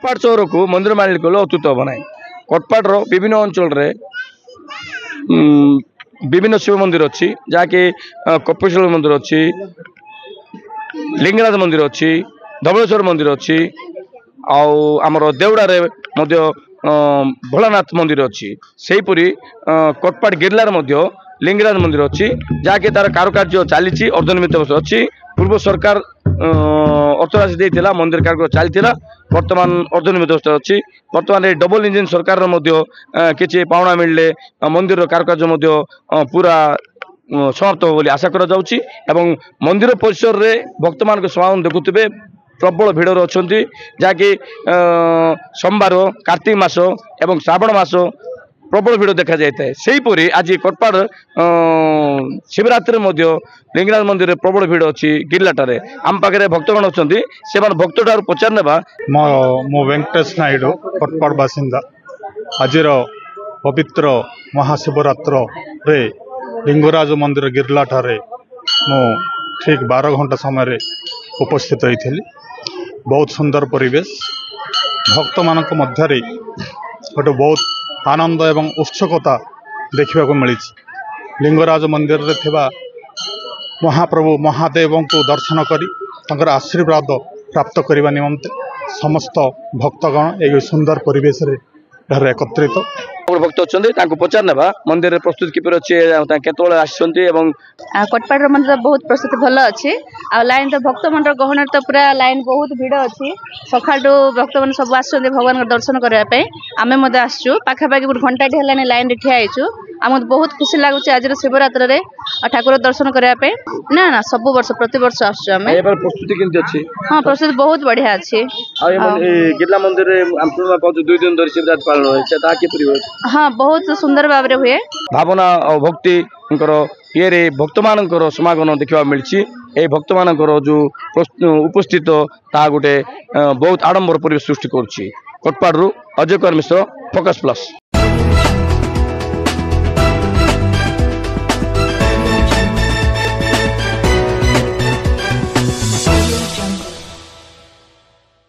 कोटपाड़ सहर को मंदिर मालिक कले अत्युत हम ना। कोटपाड़ विभिन्न अंचल विभिन्न शिव मंदिर अच्छी जहाँकि कपिलेश्वर मंदिर अच्छी, लिंगराज मंदिर अच्छी, धवलेश्वर मंदिर अच्छी, आमर देवड़े भोलानाथ मंदिर अच्छी। सेहीपरी कोटपाड़ गिरलार लिंगराज मंदिर अच्छी जहाँकि तार कारुकार्य चली अर्धनिर्मित अच्छी। पूर्व सरकार अर्थराशि देता मंदिर कार्य चली बर्तमान अर्धनिर्मित अच्छी। बर्तमान डबल इंजिन सरकार किसी पावना मिलले मंदिर कारुकार्य पूरा समाप्त हो बोली आशा करा जाउची। एवं मंदिर परिसर रे भक्त मान समागम देखुथिबे प्रबल भिड़ अच्छा जहाँकि सोमवार कार्तिक मास एवं श्रावण मास प्रबल भिड़ देखा जाए। सेहीपरि आज कोटपाड़ शिवरात्रि लिंगराज मंदिर प्रबल भिड़ अच्छी। गिरलाटे आम पाखे भक्तगण अच्छा से भक्त ठार पचार ना। मो वेंकटेश नायडू कोटपाड़ बासिंदा। आज पवित्र महाशिवरात्र रे लिंगराज मंदिर गिरलाटे मु ठीक 12 घंटा समय उपस्थित होती। बहुत सुंदर परिवेश भक्त मान मध्य गोटे बहुत आनंद एवं उत्सुकता देखा मिली। लिंगराज मंदिर रे थिबा महाप्रभु महादेव को दर्शन कर आशीर्वाद प्राप्त करने निमंते समस्त भक्तगण एक सुंदर परिवेश रे एकत्रित। भक्त अच्छा पचार ना मंदिर प्रस्तुत किपर अच्छे कोटपाड़ मंदिर बहुत प्रस्तुति भल अच्छी। आ लाइन तो भक्त मन गहन तो पूरा लाइन बहुत भिड़ अच्छी। सका भक्त मैंने सब आस भगवान दर्शन करने आम आसचु पाखापाखि घंटा है लाइन ठियाईचु। आम बहुत खुशी लगुच आज शिवरात्रि रे ठाकुर दर्शन करने ना ना सब वर्ष प्रति वर्ष आसचु। प्रस्तुति हाँ प्रस्तुति बहुत बढ़िया अच्छी। गिरला मंदिर 2 दिन धरी शिवरात्रि पालन हाँ बहुत सुंदर भाव हुए। भावना और भक्ति ये भक्त मान समागम देखा मिली। ये भक्त मान जो उपस्थित ता गोटे बहुत आडंबर परिवेश सृष्टि करुच्ची। Kotpad Ajay Kumar Mishra, focus plus.